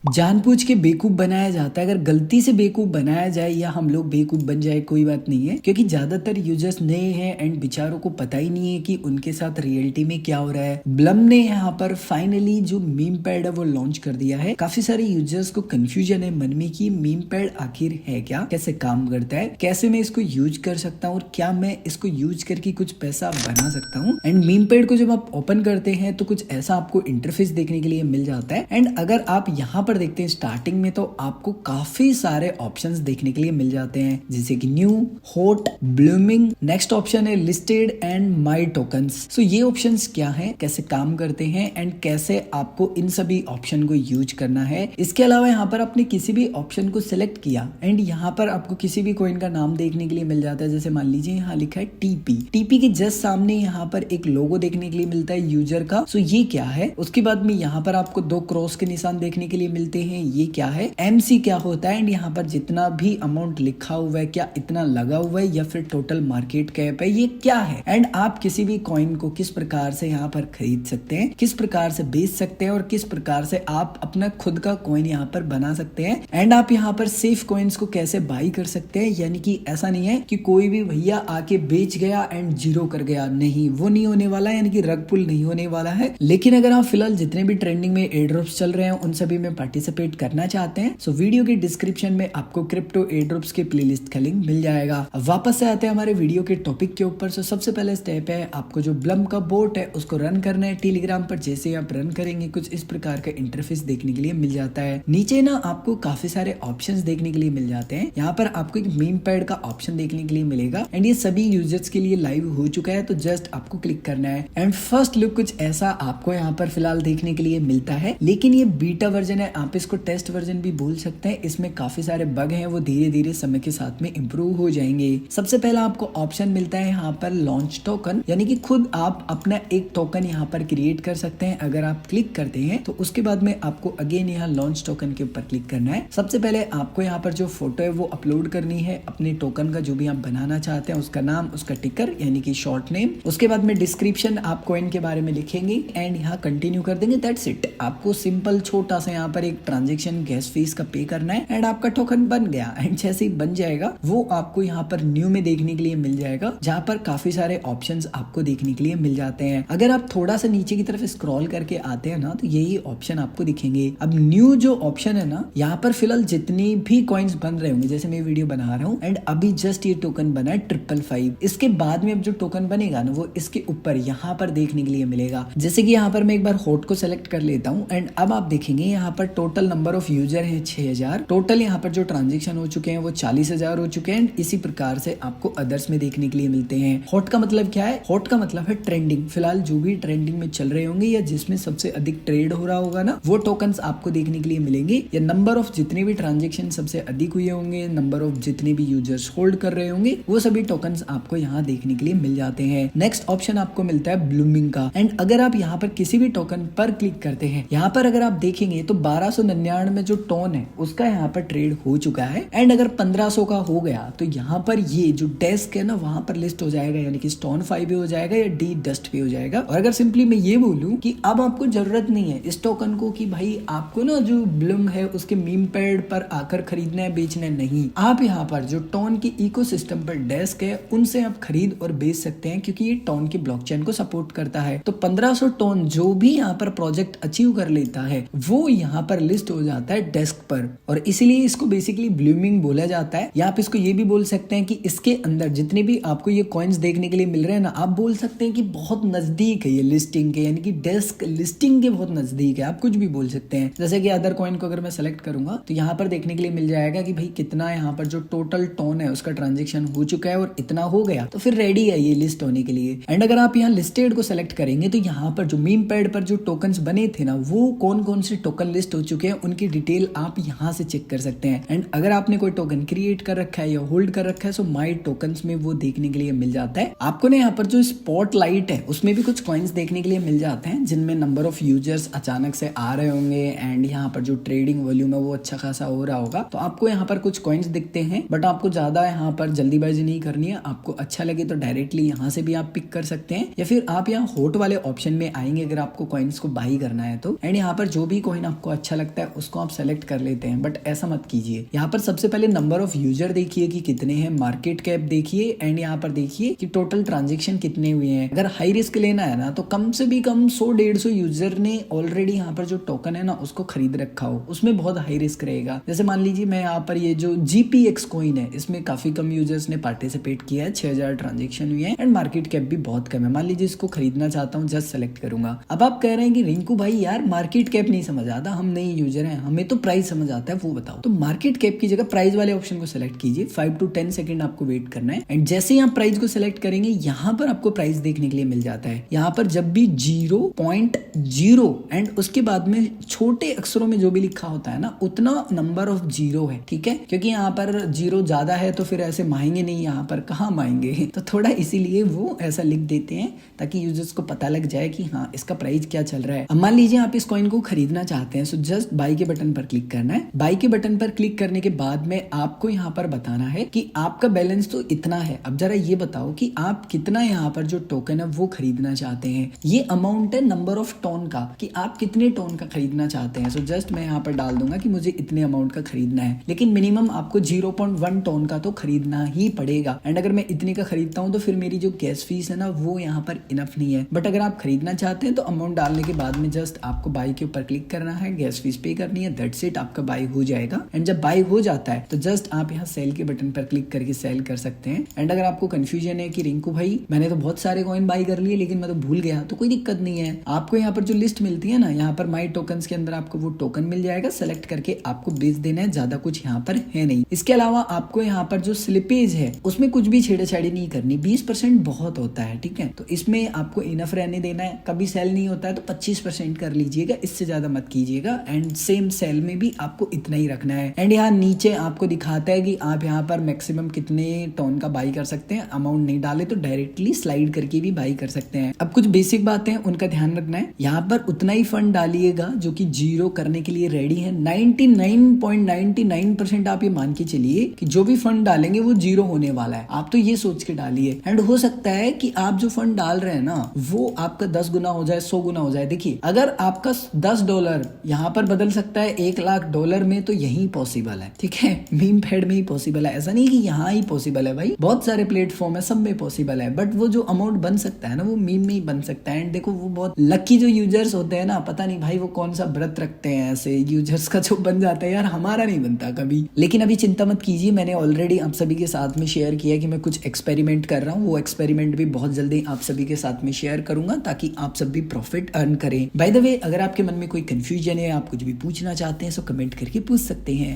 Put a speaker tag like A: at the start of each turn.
A: जानबूझ के बेवकूफ बनाया जाता है। अगर गलती से बेवकूफ बनाया जाए या हम लोग बेवकूफ बन जाए कोई बात नहीं है, क्योंकि ज्यादातर यूजर्स नए हैं एंड बेचारों को पता ही नहीं है कि उनके साथ रियलिटी में क्या हो रहा है। ब्लम ने यहाँ पर फाइनली जो मीम पैड है वो लॉन्च कर दिया है। काफी सारे यूजर्स को कंफ्यूजन है मन में कि मीम पैड आखिर है क्या, कैसे काम करता है, कैसे मैं इसको यूज कर सकता हूँ और क्या मैं इसको यूज करके कुछ पैसा बना सकता हूँ। एंड मीम पैड को जब आप ओपन करते हैं तो कुछ ऐसा आपको इंटरफेस देखने के लिए मिल जाता है। एंड अगर आप यहाँ पर देखते हैं स्टार्टिंग में तो आपको काफी सारे ऑप्शंस देखने के लिए मिल जाते हैं, जैसे कि new, hot, blooming. Next option है लिस्टेड एंड माय टोकन्स। सो ये ऑप्शंस क्या हैं, कैसे काम करते हैं एंड कैसे आपको इन सभी ऑप्शन को यूज करना है। इसके अलावा यहाँ पर आपने किसी भी ऑप्शन को सिलेक्ट किया एंड यहाँ पर आपको किसी भी कॉइन का नाम देखने के लिए मिल जाता है। जैसे मान लीजिए यहाँ लिखा है टीपी। टीपी के जस्ट सामने यहाँ पर एक लोगो देखने के लिए मिलता है यूजर का। सो ये क्या है। उसके बाद में यहाँ पर आपको दो क्रॉस के निशान देखने के लिए मिलते हैं, ये क्या है। एमसी क्या होता है एंड यहाँ पर जितना भी अमाउंट लिखा हुआ है क्या इतना लगा हुआ है या फिर टोटल मार्केट कैप है, ये क्या है। एंड आप किसी भी कॉइन को किस प्रकार से यहाँ पर खरीद सकते हैं, किस प्रकार से बेच सकते हैं और किस प्रकार से आप अपना खुद का कॉइन यहाँ पर बना सकते हैं। एंड आप यहाँ पर सेफ कॉइन्स को कैसे बाई कर सकते हैं, यानी कि ऐसा नहीं है कि कोई भी भैया आके बेच गया एंड जीरो कर गया, नहीं, वो नहीं होने वाला है, यानी कि रग पुल नहीं होने वाला है। लेकिन अगर आप फिलहाल जितने भी ट्रेंडिंग में एयर ड्रॉप्स चल रहे हैं उन सभी में पार्टिसिपेट करना चाहते हैं सो वीडियो के डिस्क्रिप्शन में आपको क्रिप्टो एयर ड्रॉप्स के प्लेलिस्ट का लिंक मिल जाएगा। अब वापस से आते हैं हमारे वीडियो के टॉपिक के ऊपर। सो सबसे पहले स्टेप है आपको जो ब्लम का बोट है उसको रन करना है टेलीग्राम पर। जैसे आप रन करेंगे कुछ इस प्रकार का इंटरफेस देखने के लिए मिल जाता है। नीचे ना आपको काफी सारे ऑप्शंस देखने के लिए मिल जाते हैं। यहाँ पर आपको एक मीम पैड का ऑप्शन देखने के लिए मिलेगा एंड ये सभी यूजर्स के लिए लाइव हो चुका है, तो जस्ट आपको क्लिक करना है। एंड फर्स्ट लुक कुछ ऐसा आपको यहाँ पर फिलहाल देखने के लिए मिलता है, लेकिन ये बीटा वर्जन है, आप इसको टेस्ट वर्जन भी बोल सकते हैं। इसमें काफी सारे बग हैं, वो धीरे धीरे समय के साथ में इम्प्रूव हो जाएंगे। सबसे पहला आपको ऑप्शन मिलता है यहाँ पर लॉन्च टोकन, यानी कि खुद आप अपना एक टोकन यहाँ पर क्रिएट कर सकते हैं। अगर आप क्लिक करते हैं तो उसके बाद में आपको अगेन यहाँ लॉन्च टोकन के ऊपर क्लिक करना है। सबसे पहले आपको यहाँ पर जो फोटो है वो अपलोड करनी है अपने टोकन का, जो भी आप बनाना चाहते हैं, उसका नाम, उसका टिकर यानी कि शॉर्ट नेम। उसके बाद में डिस्क्रिप्शन आप कॉइन के बारे में लिखेंगे एंड यहाँ कंटिन्यू कर देंगे। That's it. आपको सिंपल छोटा सा यहाँ पर एक ट्रांजेक्शन गैस फीस का पे करना है एंड आपका टोकन बन गया। एंड जैसे ही बन जाएगा वो आपको यहाँ पर न्यू में देखने के लिए मिल जाएगा, जहाँ पर काफी सारे ऑप्शंस आपको देखने के लिए मिल जाते हैं। अगर आप थोड़ा सा नीचे की तरफ स्क्रॉल करके आते हैं ना तो यही ऑप्शन आपको दिखेंगे। अब न्यू जो ऑप्शन है ना, यहाँ पर फिलहाल जितनी भी कॉइन्स बन रहे होंगे, जैसे मैं वीडियो बना रहा हूँ एंड अभी जस्ट ये टोकन बना है 555। इसके बाद में अब जो टोकन बनेगा ना वो इसके ऊपर यहाँ पर देखने के लिए मिलेगा। जैसे कि यहाँ पर मैं एक बार हॉट को सेलेक्ट कर लेता हूँ एंड अब आप देखेंगे यहाँ पर टोटल नंबर ऑफ यूजर है 6000। टोटल यहाँ पर जो ट्रांजेक्शन हो चुके हैं वो 40,000 हो चुके हैं। इसी प्रकार से आपको अदर्स में देखने के लिए मिलते हैं। हॉट का मतलब क्या है? हॉट का मतलब है ट्रेंडिंग। फिलहाल जो भी ट्रेंडिंग में चल रहे होंगे या जिसमें सबसे अधिक ट्रेड हो रहा होगा ना, वो टोकन्स आपको देखने के लिए मिलेंगे। या नंबर ऑफ जितने भी ट्रांजेक्शन सबसे अधिक हुए होंगे, नंबर ऑफ जितने भी यूजर्स होल्ड कर रहे होंगे, वो सभी टोकन्स आपको यहाँ देखने के लिए मिल जाते हैं। नेक्स्ट ऑप्शन आपको मिलता है ब्लूमिंग का। एंड अगर आप यहाँ पर किसी भी टोकन पर क्लिक करते हैं, यहाँ पर अगर आप देखेंगे तो 1299 जो टोन है उसका यहाँ पर ट्रेड हो चुका है। एंड अगर 1500 का हो गया तो यहाँ पर ये जो डेस्क है ना वहां पर लिस्ट हो जाएगा, यानी कि स्टोन 5 पे हो जाएगा या डी डस्ट पे हो जाएगा। और अगर सिंपली मैं ये बोलूं कि अब आपको जरूरत नहीं है इस टोकन को कि भाई आपको ना जो ब्लूम है उसके मीम पैड पर आकर खरीदना है, बेचना है, नहीं। आप यहाँ पर जो टोन के इकोसिस्टम पर डेस्क है उनसे आप खरीद और बेच सकते हैं, क्योंकि ये टोन की ब्लॉकचेन को सपोर्ट करता है। तो 1500 टोन जो भी यहाँ पर प्रोजेक्ट अचीव कर लेता है वो यहाँ पर लिस्ट हो जाता है डेस्क पर, और इसीलिए इसको बेसिकली ब्लूमिंग बोला जाता है। या आप इसको ये भी बोल सकते हैं कि इसके अंदर जितने भी आपको ये कॉइन्स देखने के लिए मिल रहे हैं ना, आप बोल सकते हैं कि बहुत नजदीक है ये लिस्टिंग के, यानी कि डेस्क लिस्टिंग के बहुत नजदीक है। आप कुछ भी बोल सकते हैं। जैसे कि अदर कॉइन को अगर मैं सेलेक्ट करूंगा तो यहाँ पर देखने के लिए मिल जाएगा कि भाई कितना यहाँ पर जो टोटल टोन है उसका ट्रांजेक्शन हो चुका है और इतना हो गया, तो फिर रेडी है ये लिस्ट होने के लिए। एंड अगर आप यहाँ लिस्टेड को सेलेक्ट करेंगे तो यहाँ पर जो मीम पैड पर जो टोकन्स बने थे ना, वो कौन कौन से टोकन लिस्ट हो चुके हैं उनकी डिटेल आप यहाँ से चेक कर सकते हैं। एंड अगर आपने कोई टोकन क्रिएट कर रखा है या होल्ड कर रखा है सो माई टोकन्स में वो देखने के लिए मिल जाता है। आपको ना यहाँ पर जो स्पॉट लाइट है उसमें भी कुछ कॉइन्स देखने के लिए मिल जाते हैं, जिनमें नंबर ऑफ यूजर्स अचानक से आ रहे होंगे एंड यहाँ पर जो ट्रेडिंग वॉल्यूम है वो अच्छा खासा हो रहा होगा। तो आपको यहाँ पर कुछ कॉइन्स दिखते हैं, बट आपको ज्यादा यहाँ पर जल्दीबाजी नहीं करनी है। आपको अच्छा लगे तो डायरेक्टली यहाँ से भी आप पिक कर सकते हैं, या फिर आप यहाँ हॉट वाले ऑप्शन में आएंगे अगर आपको कॉइन्स को बाई करना है तो। एंड यहाँ पर जो भी कॉइन आपको अच्छा अच्छा लगता है उसको आप सेलेक्ट कर लेते हैं, बट ऐसा मत कीजिए। यहाँ पर सबसे पहले नंबर ऑफ यूजर देखिए कि कितने हैं, मार्केट कैप देखिए एंड यहाँ पर देखिए कि टोटल ट्रांजेक्शन कितने हुए हैं। अगर हाई रिस्क लेना है ना तो कम से भी कम 100-150 यूजर ने ऑलरेडी यहाँ पर जो टोकन है ना उसको खरीद रखा हो, उसमें बहुत हाई रिस्क रहेगा। जैसे मान लीजिए मैं यहाँ पर ये जो GPX कॉइन है इसमें काफी कम यूजर्स ने पार्टिसिपेट किया है, 6000 ट्रांजेक्शन हुए हैं एंड मार्केट कैप भी बहुत कम है। मान लीजिए इसको खरीदना चाहता हूँ, जस्ट सेलेक्ट करूंगा। अब आप कह रहे हैं कि रिंकू भाई यार मार्केट कैप नहीं समझ आता, हम नए यूजर हैं, हमें तो प्राइस समझ आता है, वो बताओ। तो मार्केट कैप की जगह प्राइस वाले ऑप्शन को सिलेक्ट कीजिए, 5 to 10 सेकंड आपको वेट करना है एंड जैसे ही आप प्राइस को सिलेक्ट करेंगे यहाँ पर आपको प्राइस देखने के लिए मिल जाता है। यहाँ पर जब भी 0.0 एंड उसके बाद में छोटे अक्षरों में जो भी लिखा होता है ना उतना नंबर ऑफ जीरो है, ठीक है, क्योंकि यहाँ पर जीरो ज्यादा है तो फिर ऐसे माएंगे नहीं, यहाँ पर कहाँ माएंगे तो थोड़ा इसीलिए वो ऐसा लिख देते हैं ताकि यूजर्स को पता लग जाए कि हाँ इसका प्राइस क्या चल रहा है। अब मान लीजिए आप इस कॉइन को खरीदना चाहते हैं, सो जस्ट बाई के बटन पर क्लिक करना है। बाई के बटन पर क्लिक करने के बाद में आपको यहाँ पर बताना है कि आपका बैलेंस तो इतना है, अब जरा ये बताओ कि आप कितना यहाँ पर जो टोकन है वो खरीदना चाहते हैं। ये अमाउंट है नंबर ऑफ टोन का कि आप कितने टोन का खरीदना चाहते हैं। सो जस्ट मैं यहाँ पर डाल दूंगा कि मुझे इतने अमाउंट का खरीदना है, लेकिन मिनिमम आपको 0.1 टोन का तो खरीदना ही पड़ेगा एंड अगर मैं इतने का खरीदता हूँ तो फिर मेरी जो गैस फीस है ना वो यहाँ पर इनफ नहीं है। बट अगर आप खरीदना चाहते हैं तो अमाउंट डालने के बाद में जस्ट आपको बाई के ऊपर क्लिक करना है, गैस फीस पे करनी है, दैट्स इट, आपका बाई हो जाएगा। एंड जब बाई हो जाता है तो जस्ट आप यहाँ सेल के बटन पर क्लिक करके सेल कर सकते हैं। एंड अगर आपको कंफ्यूजन है कि रिंकू भाई मैंने तो बहुत सारे कॉइन बाई कर लिए लेकिन मैं तो भूल गया, तो कोई दिक्कत नहीं है। आपको यहाँ पर जो लिस्ट मिलती है ना, यहाँ पर माई टोकन्स के अंदर आपको वो टोकन मिल जाएगा, सेलेक्ट करके आपको बेच देना है, ज्यादा कुछ यहाँ पर है नहीं। इसके अलावा आपको यहाँ पर जो स्लिपेज है उसमें कुछ भी छेड़छाड़ी नहीं करनी, 20% बहुत होता है, ठीक है, तो इसमें आपको इनफ रहने देना है। कभी सेल नहीं होता है तो 25% कर लीजिएगा, इससे ज्यादा मत कीजिएगा। एंड सेम सेल में भी आपको इतना ही रखना है। एंड यहाँ नीचे आपको दिखाता है कि आप यहाँ पर मैक्सिमम कितने टोन का बाई कर सकते हैं। अमाउंट नहीं डाले तो डायरेक्टली स्लाइड करके भी बाई कर सकते हैं। अब कुछ बेसिक बातें हैं उनका ध्यान रखना है। यहाँ पर उतना ही फंड डालिएगा जो कि जीरो करने के लिए रेडी है। 99.99% आप ये मान के चलिए कि जो भी फंड डालेंगे वो जीरो होने वाला है, आप तो ये सोच के डालिए। एंड हो सकता है कि आप जो फंड डाल रहे हैं ना वो आपका 10 गुना हो जाए, 100 गुना हो जाए। देखिए अगर आपका $10 यहाँ पर बदल सकता है $1,00,000 में, तो यही पॉसिबल है, ठीक है, मीम पैड में ही पॉसिबल है, ऐसा नहीं कि यहाँ ही पॉसिबल है भाई, बहुत सारे प्लेटफॉर्म है सब में पॉसिबल है। बट वो जो अमाउंट बन सकता है ना वो मीम में ही बन सकता है। एंड देखो वो बहुत लकी जो यूजर्स होते हैं ना, पता नहीं भाई वो कौन सा व्रत रखते हैं, ऐसे यूजर्स का जो बन जाता है यार, हमारा नहीं बनता कभी। लेकिन अभी चिंता मत कीजिए, मैंने ऑलरेडी आप सभी के साथ में शेयर किया कि मैं कुछ एक्सपेरिमेंट कर रहा हूँ, वो एक्सपेरिमेंट भी बहुत जल्दी आप सभी के साथ में शेयर करूंगा ताकि आप सब भी प्रॉफिट अर्न करें। बाय द वे अगर आपके मन में कोई कंफ्यूजन है, आप कुछ भी पूछना चाहते हैं तो कमेंट करके पूछ सकते हैं।